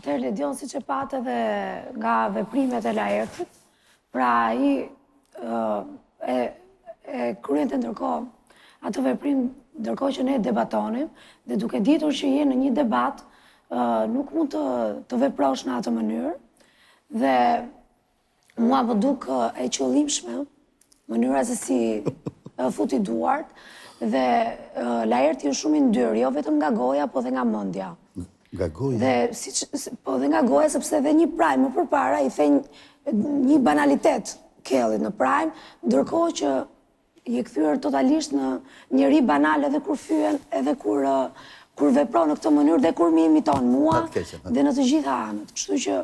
Atëherë Ledion siç e patë edhe nga veprimet e Laertit, pra ai e kryente ndërkohë atë veprim ndërkohë që ne debatonim dhe duke ditur që je në një debat, nuk mund të veprosh në atë mënyrë dhe mua më duk e qëllimshme mënyra se si futi duart dhe Laerti është shumë i ndyrë, jo vetëm nga goja, po dhe nga mendja. Nga goja? Po dhe nga goja, sepse dhe një prime më përpara i the një banalitet Kellit në prime, ndërkohë që i kthyer totalisht në njëri banal edhe kur fyen, edhe kur vepron në këtë mënyrë dhe kur më imiton mua dhe në të gjitha anët. Kështu që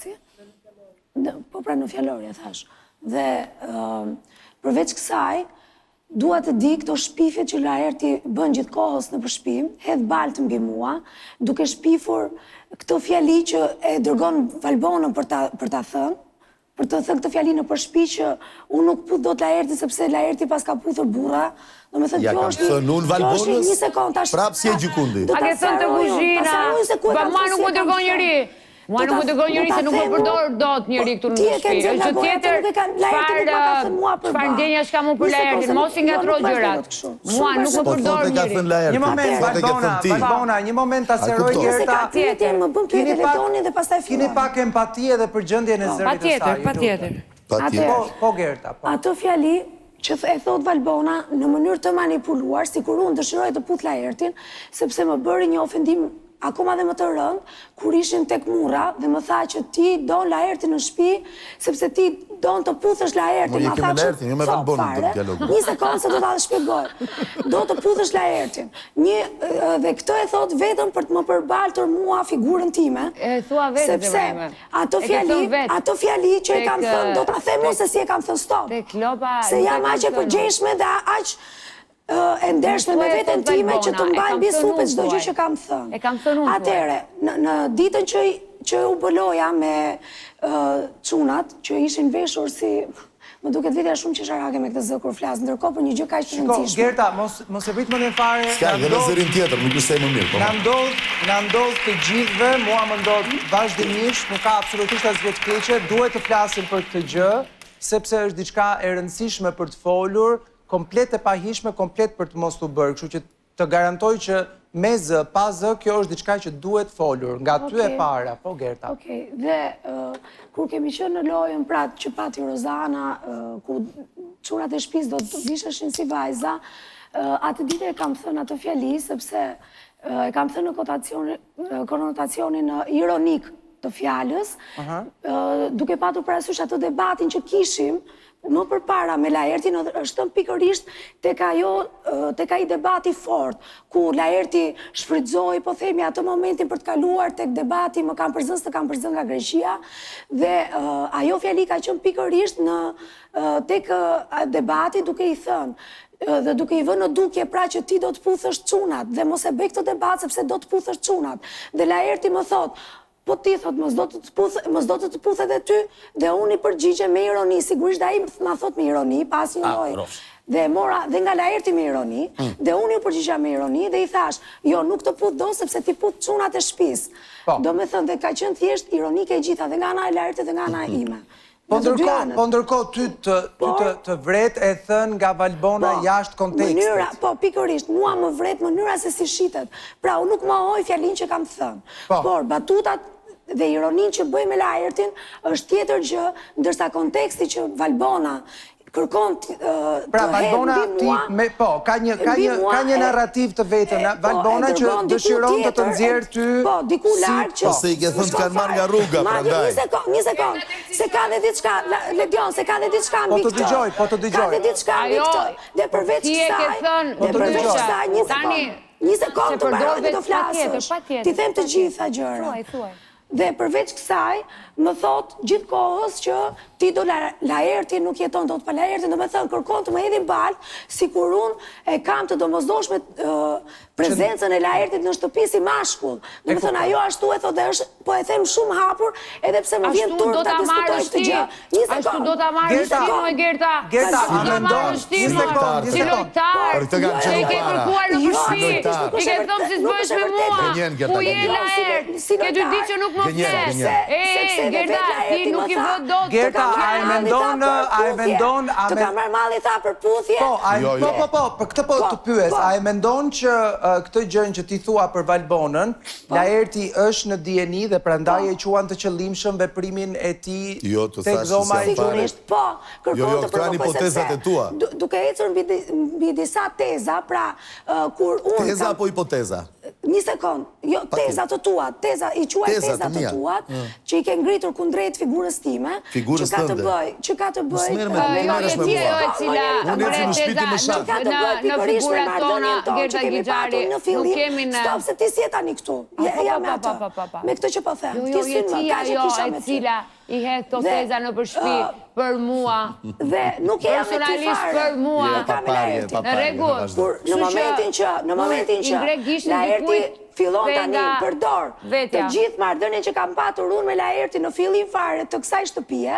si? Po pra në fjalorje thash. Dhe përveç kësaj, dua të di këto shpifjet që Laerti bën gjithkohës në përshpim, hedh baltë mbi mua, duke shpifur këtë fjali që e dërgon Valbonën për ta thënë, për të thënë këtë fjali në përshpi që unë nuk put do të Laerti, sepse Laerti pas ka puthur burra, do me thënë kjo është një sekund, prapë si e gjikundi. A ke thënë të kuzhina, ba ma nuk më dërgon njëri. Mua nuk më dërgon njëri se nuk më përdor dot njëri këtu në shtëpi. Është tjetër, çfarë ndjenja s'ka mu për Laertin, mos i ngatro gjërat. Mua nuk më përdor njëri. Një moment, Valbona, një moment ta sqaroj Gerta. Keni pak empati edhe për gjendjen e zërit të saj. Patjetër. Po Gerta, po. Atë fjali që e thot Valbona në mënyrë të manipuluar, sikur unë dëshiroj të puth Laertin, sepse më bëri një ofendim akoma dhe më të rëndë, kur ishim tek mura dhe më tha që ti don Laertin në shtëpi, sepse ti don të puthësh Laertin. Ma jeki me Laertin, jo me Valbonën të dialogu. Një sekundë se do ta shpjegoj. Do të puthësh Laertin. Dhe këtë e thot vetëm për të më përbaltur mua figurën time. E thua vetë dhe vreme. Sepse ato fjali që e kam thënë, do ta them unë se si e kam thënë stop. Se jam aq e përgjegjshme dhe aq e ndershme me veten time që të mbaj mbi supë çdo gjë që kam thënë. E kam thënë unë. Atëre, në ditën që u bëloja me çunat që ishin veshur si më duket vetja shumë qesharake me këtë zë kur flas, ndërkohë për një gjë kaq të rëndësishme. Gerta, mos e prit mendjen fare. Ska edhe zërin tjetër, nuk ishte më mirë. Na ndodh të gjithëve, mua më ndodh vazhdimisht, nuk ka absolutisht asgjë të keqe, duhet të flasim për këtë gjë, sepse është diçka e rëndësishme për të folur, komplet e pahishme, komplet për të mos u bërë, kështu që të garantoj që me zë, pa zë, kjo është diçka që duhet folur, nga ty e para, po Gerta. Okej, dhe kur kemi qenë në lojën pratë që pati Rozana, ku çunat e shtëpisë do të visheshin si vajza, atë ditë e kam thënë atë fjali, sepse e kam thënë në konotacionin ironik të fjalës, duke patur parasysh atë debatin që kishim, më përpara me Laertin është pikërisht tek ai debati fort, ku Laerti shfrytëzoi, po themi, atë momentin për të kaluar tek debati më kam përzën s'të kam përzën nga Greqia, dhe ajo fjali ka qenë pikërisht tek debati duke i thënë dhe duke i vënë në dukje pra që ti do të puthësh çunat dhe mos e bëj këtë debat sepse do të puthësh çunat. Dhe Laerti më thot, po ti thot, mos do të të puth edhe ty, dhe unë i përgjigje me ironi, sigurisht ai ma thot me ironi, pas një lojë. Dhe mora dhe nga Laerti me ironi, dhe unë i përgjigja me ironi, dhe i thash, jo, nuk të puth do, sepse ti puth çunat e shtëpisë. Do me thënë, dhe ka qenë thjesht ironike e gjitha, dhe nga ana e Laertit dhe nga ana ime. Po ndërkohë ty të vret e thënë nga Valbona jashtë kontekstit. Po, pikërisht, mua më vret mënyra se si shitet. Pra, unë nuk mohoj fjalin që kam thënë. Por, batutat dhe ironin që bëj me Laertin është tjetër gjë, ndërsa konteksti që Valbona kërkon të hedhë mbi mua... Po, ka një narrativ të vetën, Valbona që dëshiron të të nxjerrë ty... Po, diku lartë që... Po, se i ke thënë të kanë marrë nga rruga, prandaj. Një sekund, se ka dhe diçka, Ledion, se ka dhe diçka mbi këtë. Po të dëgjoj. Ka dhe diçka mbi këtë. Dhe përveç kësaj... Një sekund të mbaroj dhe të flasësh. Ti them të gjitha gjëra. Dhe përveç kësaj, më thot gjithë kohës që ti do Laerti nuk jeton do të pa Laerti, do me thënë kërkon të më hedhin balë, si kur unë e kam të domosdoshme prezencën e Laertit në shtëpi si mashkull. Do me thënë ajo ashtu e thot dhe është, po e them shumë hapur, edhe pse më vjen turp ta diskutoj këtë gjë. Ashtu do ta marrësh ti, Gerta. Gerta, a mendon si lojtar? Që i ke kërkuar në shtëpi, i ke thëmë si s'bësh me mua, ku je Laert, ke dy ditë që nuk më fles. Gerda, ti nuk i vë do të Gerda, a e mendon, të ka marrë malli tha për puthje? Për këtë po të pyes, a e mendon që këtë gjën që ti thua për Valbonën, Laerti është në dieni dhe prandaj e quan të qëllimshëm veprimin e tij tek dhoma e Sigurisht, po, kërkon të provokoj sepse duke ecur mbi disa teza, pra kur unë teza apo hipoteza? Një sekond, jo, teza të tuat, i quaj teza të tuat, që i ke ngritur kundrejt figurës time, që ka të bëj... Jo, e cila, në figurat tona, Gerda Gjigxhari, nuk kemi në... Stop, se ti si e tani këtu, jam me ato, me këtë që po them. Jo, e cila i hedh këto teza në përshpi për mua, personalisht për mua, në rregull. Në momentin që Laerti fillon tani përdor të gjithë marrëdhënien që kam patur unë me Laerti në fillim fare të kësaj shtëpie,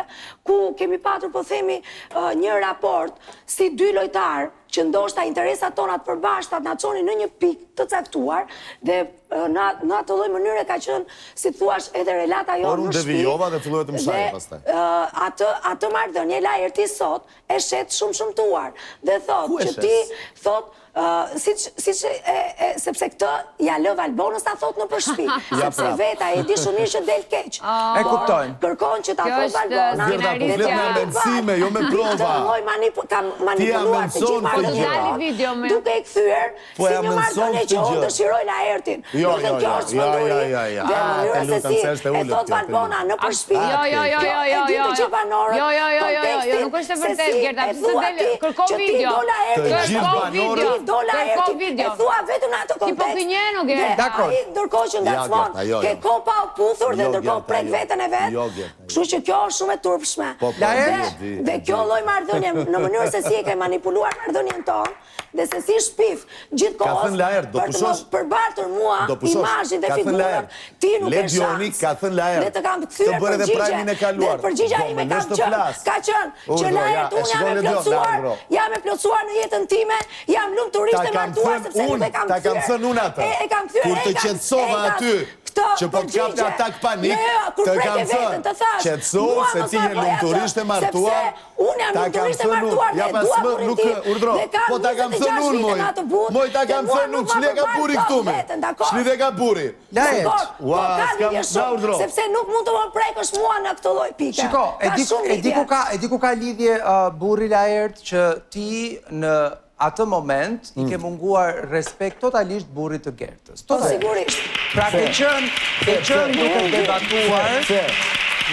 ku kemi patur, po themi, një raport si dy lojtarë që ndoshta interesat tona të përbashkëta na çonin në një pikë të caktuar dhe në atë lloj mënyre ka qenë, si thuash, edhe relata jonë në shtëpi. Por unë devijova dhe filloi të më shajë pastaj. Atë marrëdhënie Laerti sot e shet shumë shëmtuar dhe thot që ti thot sepse këtë ja lë Valbonës ta thot në përshpi, sepse veta e di shumë mirë që del keq. E kuptojnë. Kërkon që ta thot Valbona. Gerda, po flet me mendësime, jo me prova. Kam manipuluar të gjithë marrëdhëniet, duke i kthyer si një marrëdhënie që unë dëshiroj Laertin. Kjo është çmenduri dhe mënyra se si e thot Valbona në përshpi. Nuk është e vërtetë, Gerda, kërko video. E thua vetëm në atë kontekst dhe ai ndërkohë që ngacmon ke kopa u puthur dhe ndërkohë prek veten e vet. Kështu që kjo është shumë e turpshme. Dhe kjo lloj marrëdhënie në mënyrë se si e ke manipuluar marrëdhënien tonë dhe se si shpif gjithkohës për të mos përbartur mua imazhin dhe figurën, ti nuk e shans. Ka thënë Laert. Dhe të kam kthyer përgjigje. Dhe përgjigja ime ka qenë që Laert unë jam e plotësuar në jetën time, jam lumturisht e martuar sepse nuk e kam kthyer. Ta kam thënë unë atë. Kur të qetësova aty, që po të kapte atak panik, të kam thënë, qetëso se ti je lumturisht e martuar. Unë jam lumturisht e martuar dhe dua burin tim. Po ta kam thënë unë, moj ta kam thënë unë, qëli e ka buri këtu me? Qëli dhe ka buri? Laert, sepse nuk mund të më prekësh mua në këtë lloj pike. Shiko, e di ku ka lidhje burri Laert që ti në atë moment i ke munguar respekt totalisht burrit të Gertës. Po sigurisht. Pra ke qenë duke debatuar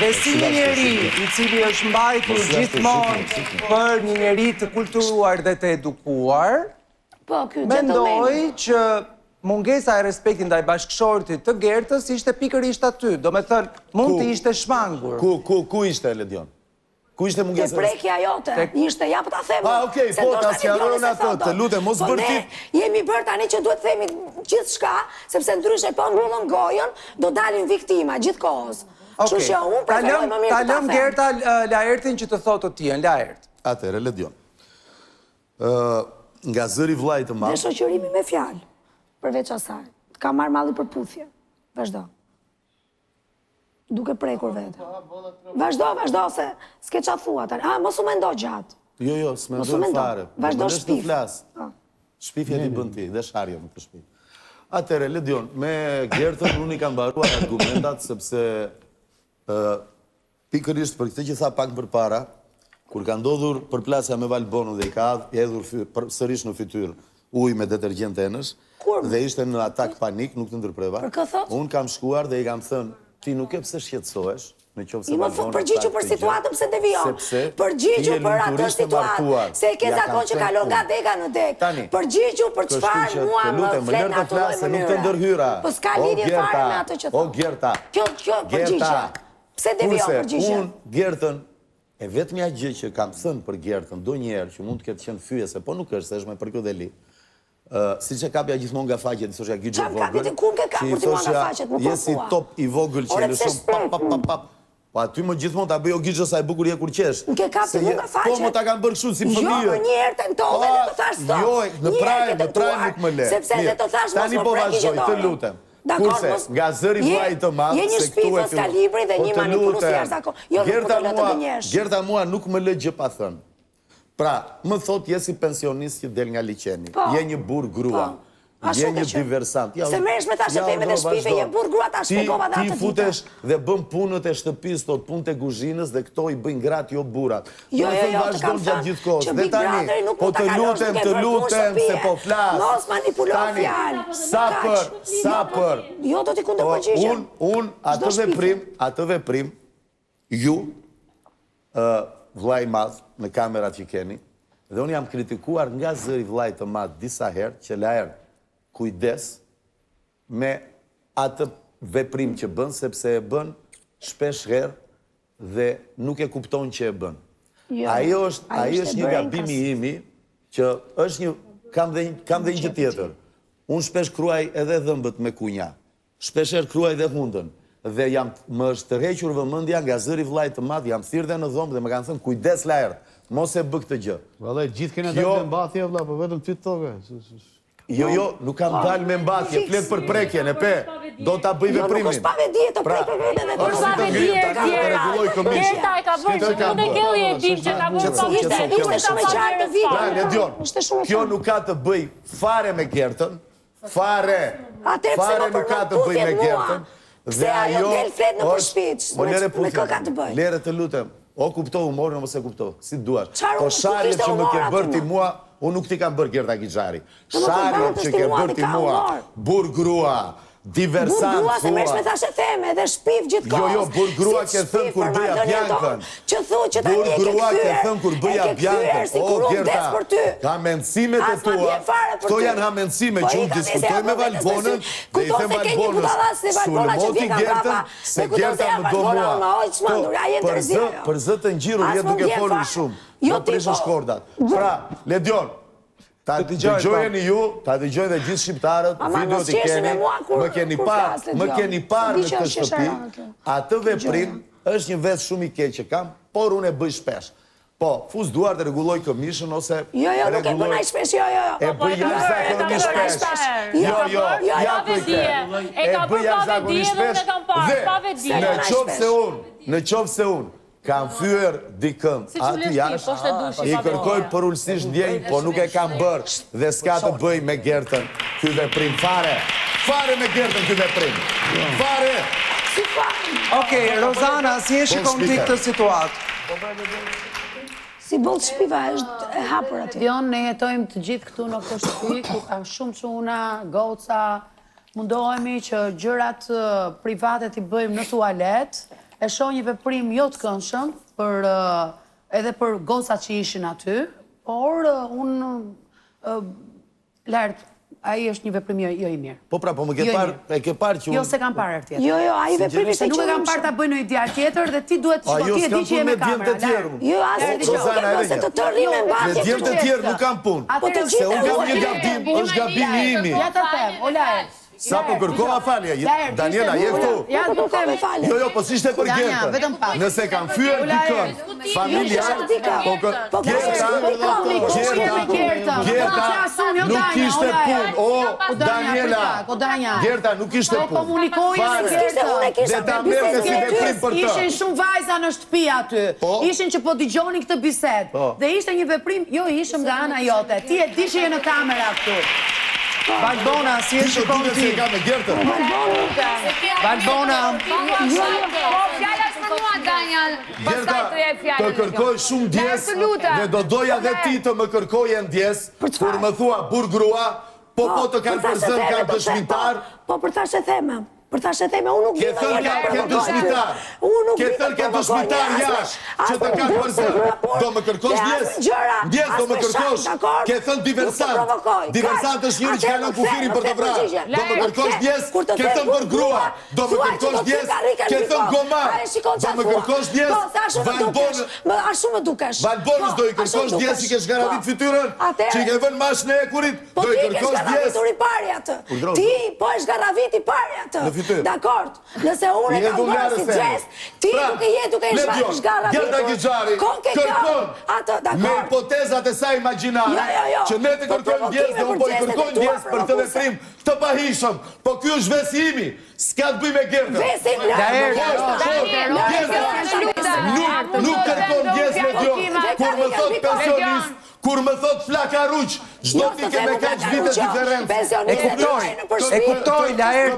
dhe si një njeri i cili është mbajtur gjithmonë për një njeri të kulturuar dhe të edukuar, mendoj që mungesa e respektin ndaj bashkëshortit të Gertës ishte pikërisht aty. Do me thënë, mund të ishte shmangur. Ku ishte, Ledion? Ku ishte mungesa? Te prekja jote, ishte, ja po ta them. Okej, po ta sqarojnë atë, të lutem, mos bërtit. Ne jemi bërë tani që duhet themi gjithçka, sepse ndryshe po mbyllën gojën, do dalin viktima gjithkohës. Kështu që unë preferoj më mirë ta lëm Gerta Laertin që të thotë të tjen, Laert. Atëherë, Ledion. Nga zëri vllai të madh. Dhe shoqërimi me fjalë, përveç asaj. Ka marrë malli për puthje. Vazhdo. Duke prekur vete. Vazhdo, se s'ke qa thua tani. Mos u mendo gjatë. Jo, s'mendoj fare. Vazhdo shpif. Shpifja ti bën ti, dhe sharja më për shpif. Atëre, Ledion, me Gertën unë i kam mbaruar argumentat, sepse pikërisht për këtë që tha pak për para, kur ka ndodhur përplasja me Valbonën dhe i ka hedhur sërish në fytyrë ujë me detergjent enësh, dhe ishte në atak panik, nuk të ndërpreva. Unë kam shkuar dhe i kam thënë, ti nuk e pse shqetësohesh, në qoftë se Valbona përgjigju për situatën pse devijon. Përgjigju për atë situatë, se e ke zakon që kalon nga dega në deg. Përgjigju për çfarë mua më flet në atë lloj mënyre. Nuk të ndërhyra. Po s'ka lidhje fare me atë që thon. O Gerta. Kjo përgjigje. Pse devijon përgjigje? Unë Gertën e vetmja gjë që kam thënë për Gertën ndonjëherë që mund të ketë qenë fyese, po nuk është, se është me për kjo deli. Si që kapja gjithmonë nga faqet, i thosha Gjigje vogël, që i thosha jesi top i vogël që e lëshon pap. Po aty më gjithmonë ta bëj o gjishë sa e bukurie kur qesh. Nke kap të mu nga faqe. Po më ta kanë bërë kështu si fëmijë. Jo, një herë tentove dhe të thash stop. Jo, në prajmë nuk më le. Sepse dhe të thash mos tani më po preki vazhdoj, të gjetorin. lutem. Kurse, nga zëri vllai të madh, je një shpifës ka libri dhe një manipulus i jashtëzakonshëm. Jo, nuk do të gënjesh. Gerta mua nuk më lë gjë pa thënë. Pra, më thot je si pensionist që del nga liçeni. Je një burr grua. Je një diversant. Se merresh me tash feme dhe shpife, je burr grua ta shpjegova atë ditë. Ti futesh dhe bën punët e shtëpisë, tot punë e kuzhinës dhe këto i bëjnë gratë jo burrat. Jo, vazhdon gjatë gjithë kohës. Dhe tani, po të lutem se po flas. Mos manipulo fjalë. Sa për. Jo, do t'i kundërpërgjigjem. Un atë veprim ju vllai i madh në kamerat që keni, dhe unë jam kritikuar nga zëri vllai të madh disa herë që la erë kujdes me atë veprim që bën, sepse e bën shpesh herë dhe nuk e kupton që e bën. Ajo është një gabimi imi që është një, kam dhe një gjë tjetër. Unë shpesh kruaj edhe dhëmbët me kunja, shpesh herë kruaj dhe hundën. Dhe më është tërhequr vëmendja nga zëri vllai të madh, jam thirrë dhe në dhomë dhe më kanë thënë kujdes la erë, mos e bë këtë gjë. Vallai, gjithë kena dalë me mbathje vëlla, po vetëm ty toke. Jo, nuk kam dalë me mbathje, flet për prekjen, e pe, do ta bëj veprimin. Jo, nuk është pa vedije të prekë vetë dhe Por sa vedije Gerta e ka bërë, që unë e kelli e dim që ka bërë pa vedije. Ishte shumë e qartë të vitë. Pra, Ledion, kjo nuk ka të bëj fare me Gertën, fare nuk ka të bëj me Gertën, dhe ajo është, lere të lutem, o kupto humorin o mos e kupto, si duash. Po sharje që më ke bërë ti mua, unë nuk ti kam bërë Gerta Gixhari. Sharje që ke bërë ti mua, burr grua, diversant thua. Burr grua se mersh me thashe theme dhe shpif gjithë kohës. Jo, burr grua ke thënë kur bëja Bjankën. Që thu që tani e ke grua ke thënë kur bëja Bjankën. O, Gerta, ka mendësimet e tua, këto janë hamendësime që unë diskutoj me Valbonën dhe i them Valbonës, sulmoti Gertën, se Gerta më do mua. Për zë të ngjirur jetë duke folur shumë, në prishë shkordat. Pra, Ledion, ta dëgjojeni ju, ta dëgjojnë dhe gjithë shqiptarët, videot i keni, më keni parë në këtë shtëpi, atë veprim është një vetë shumë i keq që kam, por unë e bëj shpesh. Po, fus duar të rregulloj këmishën ose... Jo, nuk e bënaj shpesh, jo. E bëj jashtëzakonisht shpesh. Jo, ja kujte. E bëj jashtëzakonisht shpesh dhe në qoftë se unë, kam fyer dikën aty jashtë, i kërkoj përullësisht ndjenjë, po nuk e kam bërë dhe s'ka të bëj me Gertën ky veprim. Fare me Gertën ky veprim. Fare! Okej, Rozana, si e shikon ti këtë situatë? Si bollë shpiva është e hapur aty. Ne jetojmë të gjithë këtu në këtë shtëpi, ku ka shumë çuna, goca, mundohemi që gjërat private t'i bëjmë në tualet. E shoh një veprim jo të këndshëm edhe për gocat që ishin aty, por unë lartë, ai është një veprim jo i mirë. Po pra, po më ke parë që unë... Jo, se kam parë tjetër. Jo, ai veprim ishte që... Nuk e kam parë ta bëj në ideal tjetër dhe ti duhet të shko, ti e di që je me kamera. Jo, asë të të rrimë në Me djemë të tjerë nuk kam punë. Se unë kam një gabim, është gabimi imi. Ja të them, o Laer. Sa po kërkova falje, Daniela, je këtu? Ja, nuk them falje. Jo, po si ishte për Gertën. Nëse kam fyer dikën, familjar, po Gerta nuk ishte punë. O, Daniela, Gerta nuk ishte punë. Komunikojë me Gertën. Dhe ta merë me si veprim për të. Ishin shumë vajza në shtëpi aty. Ishin që po dëgjoni këtë bisedë. Dhe ishte një veprim, jo ishëm nga ana jote. Ti e di që je në kamera këtu. Valbona, si e shikon ti? Valbona. Fjala është për mua, Daniel. Gerta, të kërkoj shumë ndjes dhe do doja dhe ti të më kërkoje ndjes kur më thua burr grua, po të kanë përzën kanë dëshmitar. Po për tash e theme. Për tash e theme, unë nuk ke thënë ke dëshmitar. Ke thënë ke dëshmitar jashtë që të kanë përzën. Do më kërkosh ndjes? Ndjes do më kërkosh. Ke thënë diversant. Diversant është njëri që ka lënë kufirin për të vrarë. Do më kërkosh ndjes? Ke thënë për grua. Do më kërkosh ndjes? Ke thënë gomar. Do më kërkosh ndjes? Valbonës do i kërkosh ndjes që ke shgaravit fytyrën? Që i ke vënë mashën e ekurit? Do i kërkosh ndjes? Ti po e shgaravit i pari atë. fytyrë. Dakord, nëse unë e kam bërë si gest, ti duke shgarra Gerda Gixhari kërkon me hipotezat e saj imagjinare që ne të kërkojmë ndjes dhe unë po i kërkojmë ndjes për të veprim të pahishëm, po ky është vesi imi, s'ka të bëj me Gerdën. Vesim Nuk kërkon ndjes me Gjon, kur më thot pensionist, kur më thot flakaruq, çdo ti ke me kaq vite diferencë. E kuptoj, Laert,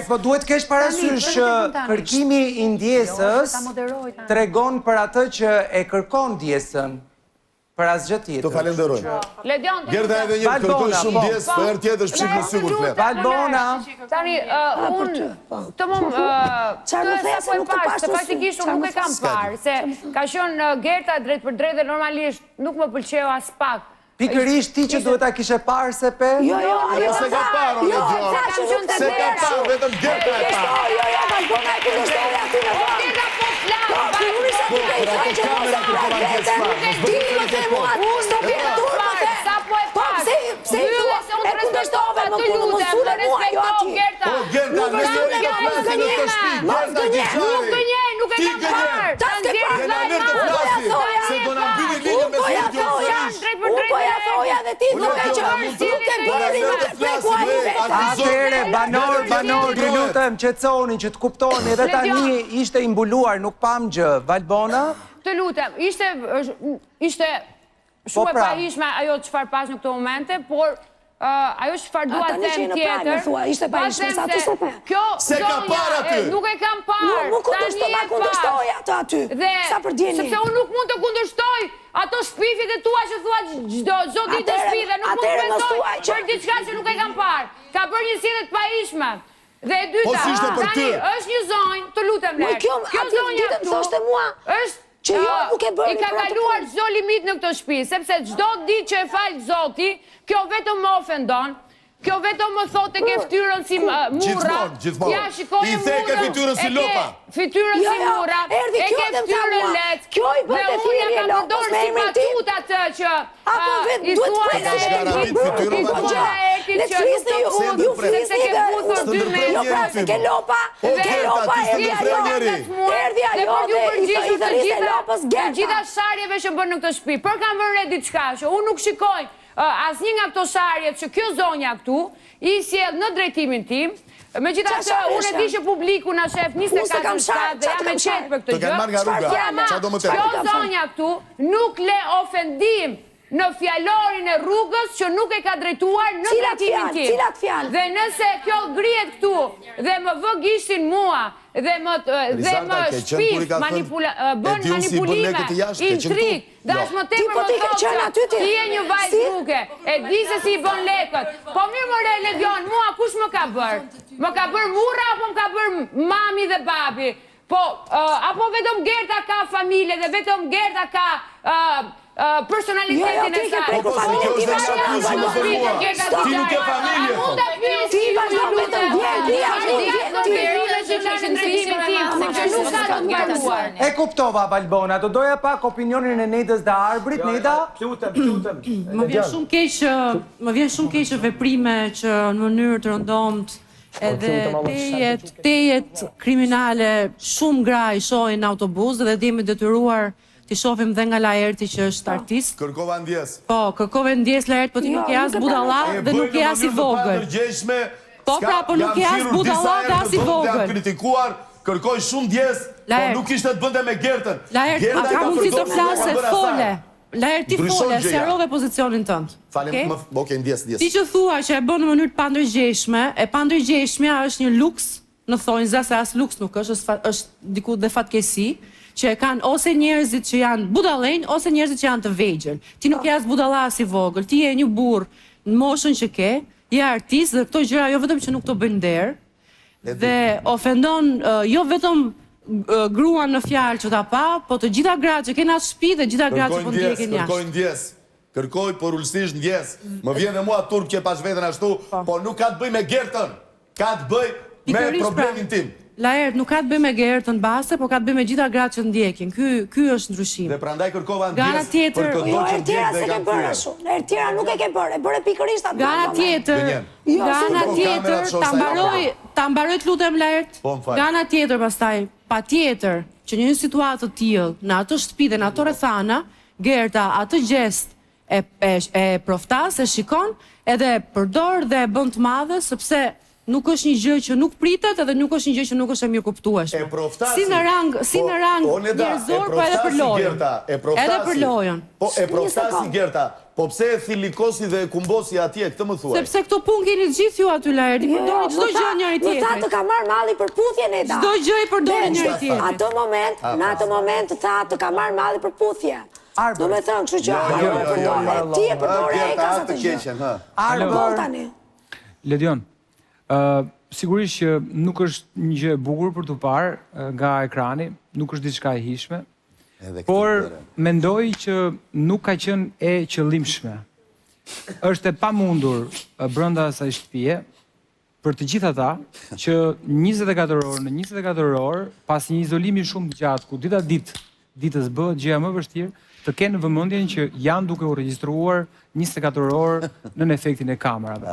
po duhet kesh parasysh që kërkimi i ndjesës tregon për atë që e kërkon ndjesën. Për asgjë tjetër. Të falenderoj. Gerda edhe një kërkoj shumë ndjes, për herë tjetër shqip në sigur flet. Valbona. Tani, unë të më sa po e parë, se faktikisht unë nuk e kam parë, se ka qenë Gerta drejt për drejt dhe normalisht nuk më pëlqeu as pak. Pikërisht ti që duhet ta kishe parë se pe? Jo, se ka parë, o Gjon. Se ka parë, vetëm Gerta e parë. Jo, Valbona e kundërshtoi aty në fund. Gerta po flas. Për atë kamera kërkova ndjes Sa po e parë. Pse e kundërshtove më kur më sulë mua jo aty. O Gerta, me njëri do flasi në të shtëpi. Gerda Gixhari. Nuk e kam parë. E na nërë të flasi, se do na mbyni linjë me Unë po ja thoja dhe ti duke që nuk e bëri në të freku a i veta. Atere, banor, ju lutem, qetësoni që të kuptoni, edhe tani ishte imbuluar, nuk pam gjë. Valbona? Të lutem, ishte shumë e pahishme ajo çfarë pas në këto momente, por ajo çfarë dua të them tjetër. Ishte pahishme sa të sope. Se ka parë aty. Nuk e kam parë. Nuk kundërshtoj atë aty. Sa për djeni. Sepse unë nuk mund të kundërshtoj ato shpifjet e tua që thua çdo ditë të shpife, nuk mund të mendoj për diçka që nuk e kam parë. Ka bërë një sjellje të pahishme. Dhe e dyta, tani është një zonjë, të lutem ne. Kjo zonjë është që jo nuk e bërë. I ka kaluar çdo limit në këtë shtëpi, sepse çdo ditë që e fal Zoti, kjo vetëm më ofendon. Kjo vetëm më thotë të ke fytyrën si murra. Gjithmonë. Ja, shikoj I the ke fytyrën si lopa. Fytyrën si murra. E ke fytyrën lehtë. Kjo i bën të thirrje e lopës me emrin tim. Patut atë që apo vetë duhet ju flisni jo pra se ke lopa erdhi ajo dhe i thëriste lopës Gerta. Gjitha sharjeve që bën në këtë shtëpi, për kam vënë re diçka që unë nuk shikoj asnjë nga këto sharjet që kjo zonja këtu i sjell në drejtimin tim. Megjithatë, unë e di që publiku na shef 24 shtat dhe jam e qetë për këtë gjë. Kjo zonja këtu nuk le ofendim në fjalorin e rrugës që nuk e ka drejtuar në drejtimin tim. Cilat fjalë? Dhe nëse kjo ngrihet këtu dhe më vë gishtin mua dhe më shpif, bën manipulime, intrik, dhe është më tepër më thotë që ti je një vajzë rruge, e di se si i bën lekët. Po mirë më re Legion, mua kush më ka bërë? Më ka bërë murra apo më ka bërë mami dhe babi? Po, apo vetëm Gerta ka familje dhe vetëm Gerta ka personalitetin e saj. Po si kjo është dhe shakuzi më përmua. Ti nuk e familje. Ti vazhdo vetëm E kuptova, Valbona, do doja pak opinionin e Nedës dhe Arbrit. Neda? Më vjen shumë keq veprime që në mënyrë të rëndomt edhe tejet kriminale shumë gra i shohin në autobus dhe jemi detyruar t'i shohim dhe nga Laerti që është artist. Kërkova ndjes. Po, kërkove ndjes Laert, po ti nuk je as budalla dhe nuk je as i vogël. Po pra, po nuk je as budalla dhe as i vogël. Kritikuar, kërkoj shumë ndjes, po nuk ishte të bënde me Gertën. Laert, a ka mundësi të flasë, fole. Laert, ti fole, sqarove pozicionin tënd. Falem, okej, ndjes. Ti që thua që e bën në mënyrë të pandërgjeshme, e pandërgjeshmja është një luks, në thonjza se as luks nuk është diku dhe fatkesi, që e kanë ose njerëzit që janë budallënj, ose njerëzit që janë të vegjël. Ti nuk je as budalla as i vogël, ti je një burr në moshën që ke, je artist dhe këto gjëra jo vetëm që nuk të bëjnë nder, dhe ofendon jo vetëm gruan në fjalë që ta pa, po të gjitha gratë që kena shtëpi dhe gjitha gratë që po ndjekin jashtë. Kërkoj ndjes. Kërkoj porullësisht ndjes. Më vjen dhe mua turp që pash veten ashtu, po nuk ka të bëj me Gertën. Ka të bëj me problemin tim. Laert, nuk ka të bëj me Gertën base, po ka të bëj me gjitha gratë që ndjekin. Ky është ndryshim. Dhe prandaj kërkova ndjes për këto që ndjek dhe kam kryer. Tjera nuk e ke bërë, e bëre pikërisht atë. Gana tjetër, ta ta mbaroj të lutem Lert. Po, m'fal. Nga ana tjetër pastaj, patjetër që në një situatë të tillë, në ato shtëpi dhe në ato rrethana, Gerta atë gjest e proftas, e shikon, edhe përdor dhe e bën të madhe, sepse nuk është një gjë që nuk pritet edhe nuk është një gjë që nuk është e mirë kuptueshme. Si në rang njerëzor, po edhe për lojën. Edhe për lojën. Po e proftasi Gerta, po pse e thilikosi dhe e kumbosi atje, këtë më thuaj? Sepse këto punë keni gjithë ju aty Laerti, përdorni çdo gjë njëri tjetrit. Më tha të ka marrë malli për puthjen e da. Çdo gjë i përdorni njëri tjetrit. Në atë moment të tha të ka marrë malli për puthje. Do me thënë, kështu që ti e përdore e ka sa të gjë. Arbër. Ledion, sigurisht që nuk është një gjë e bukur për të parë nga ekrani, nuk është diçka e hishme, por mendoj që nuk ka qenë e qëllimshme. Është e pamundur brenda asaj shtëpie për të gjithë ata që 24 orë në 24 orë, pas një izolimi shumë të gjatë, ku ditës bëhet gjëja më vështirë, të kenë vëmendjen që janë duke u regjistruar 24 orë në efektin e kamerave.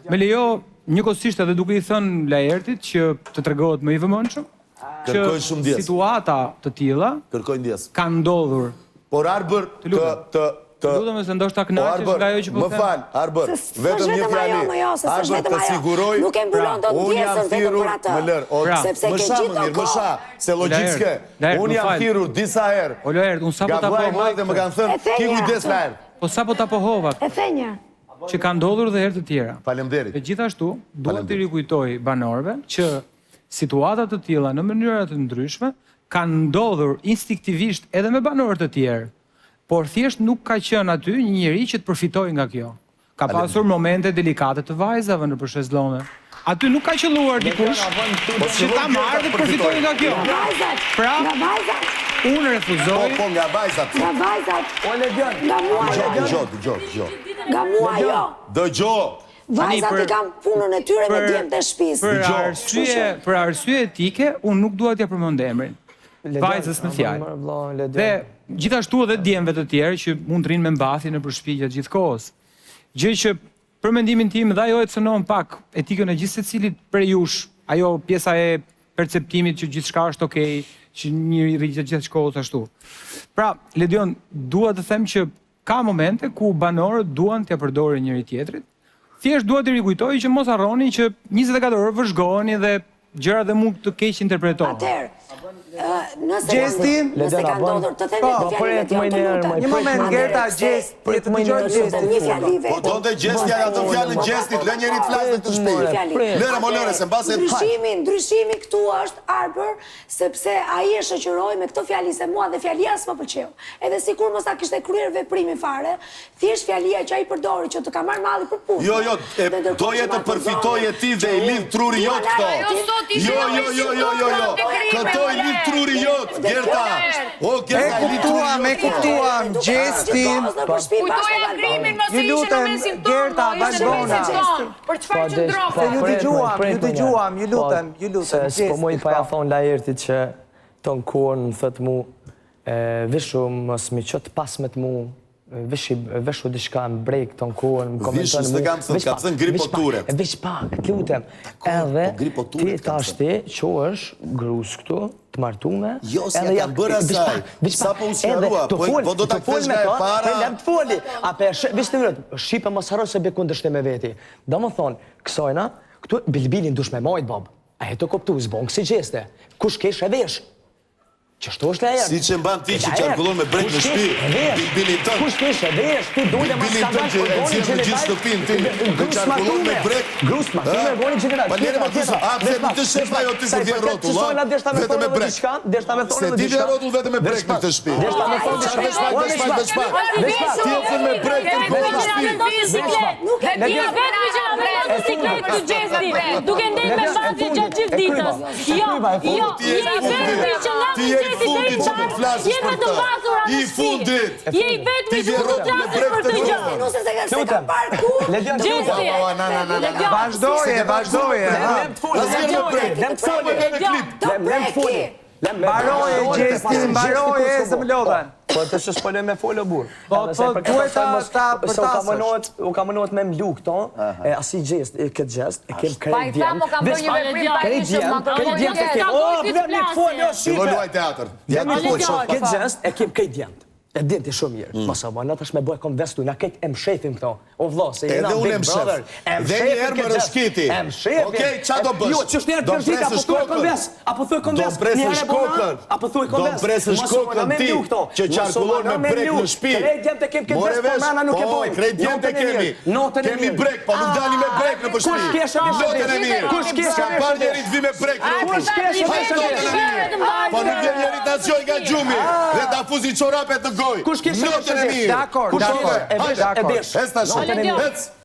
Me lejo, njëkohësisht edhe duke i thënë Laertit që të tregohet më i vëmendshëm, që situata të tilla kanë ndodhur. Por Arbër, Lutem se ndoshta kënaqesh nga ajo që po them. Më fal, Arbër, vetëm një fjali. Arbër të siguroj. Nuk e mbulon dot pjesën vetëm për atë. Sepse ke gjithë më sha, se logjike. Unë jam thirrur disa herë. O Laert, unë sapo ta pohova dhe më kanë thënë, "Ki kujdes Laert." Po sapo ta pohova. E the një. Që ka ndodhur dhe herë të tjera. Faleminderit. E gjithashtu, duhet të rikujtoj banorëve që situata të tilla në mënyra të ndryshme kanë ndodhur instinktivisht edhe me banorë të tjerë. Por thjesht nuk ka qenë aty një njeri që të përfitojë nga kjo. Ka pasur momente delikate të vajzave në shezllonge. Aty nuk ka qelluar dikush që ta marrë dhe të përfitojë nga kjo. Pra, unë refuzoj. Po nga vajzat. Nga vajzat. O Ledion. Nga mua jo. Dëgjoj. Nga mua jo. Dëgjoj. Vajzat i kam punën e tyre me djemtë e shtëpisë. Për arsye etike, unë nuk dua t'ja përmend emrin. Vajzës në fjalë. Dhe gjithashtu edhe djemve të tjerë që mund të rinë me mbathje nëpër shtëpi gjatë gjithë kohës. Gjë që për mendimin tim dhe ajo e cënon pak etikën e gjithë secilit prej jush, ajo pjesa e perceptimit që gjithçka është okej, që njëri rri gjatë gjithë kohës ashtu. Pra, Ledion, dua të them që ka momente ku banorët duan t'ja përdorin njëri tjetrit. Thjesht dua të rikujtoj që mos harroni që 24 orë vëzhgoheni dhe gjërat dhe mund të keq interpretohen. Atëherë, nëse ka ndodhur të themi të fjalën e tij. Një moment Gerta, gjest, të dëgjoj gestin. Po donte gjestja atë fjalën gjestit, lë njëri të flasë të shtëpi. Lëre se mbase Ndryshimi këtu është Arbër, sepse ai e shoqëroi me këtë fjali se mua dhe fjalia s'më pëlqeu. Edhe sikur mos ta kishte kryer veprimin fare, thjesht fjalia që ai përdori që të ka marrë malli për punë. Jo, doje të përfitoje ti dhe i lidh truri jot këto. Jo. Këto i lidh truri jot, Gerta. O, Gerta, i lidh truri jot. E kuptuam, gjestin. Kujtoja krimin, mos ishte në mesin tonë. Gerta, vazhdona. Për çfarë që ndrofa? Se ju dëgjuam, ju lutem, Se po moj pa ja thonë Laertit që ton kohën më thëtë mu vishu mos mi qëtë pasmet mu vishu diçka në brejk ton kohën më komentonë mu. Vishu s'të kam thënë gripoturet. Vish pak, të lutem. Edhe ti ta shti që është grus këtu të martume. Jo, si ja kam bërë asaj. Sa po usjarua, po do të këthesh nga e para. Lem të foli. Vish të minut, Shqipe mos harro se be kundërshtim me veti. Da më thonë, kësojna, këtu bilbilin dush me majt, Bob. A e të koptu, zbon kësi gjeste. Kush kesh e vesh? Qështu është e Si që mban ti që qarkullon me brek në shpi, bilbilin tënë. Kush kesh e vesh? Ti dole ma skandal për goni Bilbilin tënë që e gjithë shtëpin ti, të qarkullon me brek. Grus ma tume, goni general. Pa njeri ma të së, a pëse nuk të shefa jo ti për vjen rotull, vete me brek. Se ti vjen rotull vete me brek në të shpi. Ti e thën me brek të në në shpi. Dhe ti vetëmi që në vrejë motosiklet të gjesti, duke ndejnë me bazë gjatë gjithë ditës. Jo, je i vetëmi që nga Ti je i fundit që të flasësh për ta. I fundit. Je i vetëmi që të flasësh për të gjë. Se ka parë ku? Vazhdoje. Lem të foli. Baroje, Gjesti, baroje, se më lodhen. Po të që s'poloj me folë o burë. Po duhet ta përtasësh. U ka mënohet me mlu këto, asi gjest, këtë gjest, e kem Pa i krejt tha mo kam bërë një veprim pa ishëm, ma kërkoj një djemë. O, vlen një folë, o Si më luaj teatr. këtë gjest, e kem këtë djemë. E din ti shumë mirë. Mos apo na tash me bëj konvestu, na këtë em shefim këto. O vëlla, se jena Big Brother. Dhe një herë më rëshkiti. Okej, qa do bësh? Jo, ç'është herë të apo thuaj konves, apo thuaj konves. Do presësh kokën. Apo thuaj konves. Do presësh kokën ti që qarkullon me brek në shtëpi. Krejt jam të kem këtë More vesh, po nana nuk e po, bojmë. krejt jam të kemi. Kemi brek, po nuk dali me brek në Kush shtëpi. kesha Notën e mirë. Kush kesha Ska par njerit vi me brek në Kush kesha Po nuk vjen njerit ta zgjoj nga gjumi dhe ta fuzi çorapet në gojë. Kush kesha Notën e mirë. Dakor, dakor. Hajde, ec tash. Ec.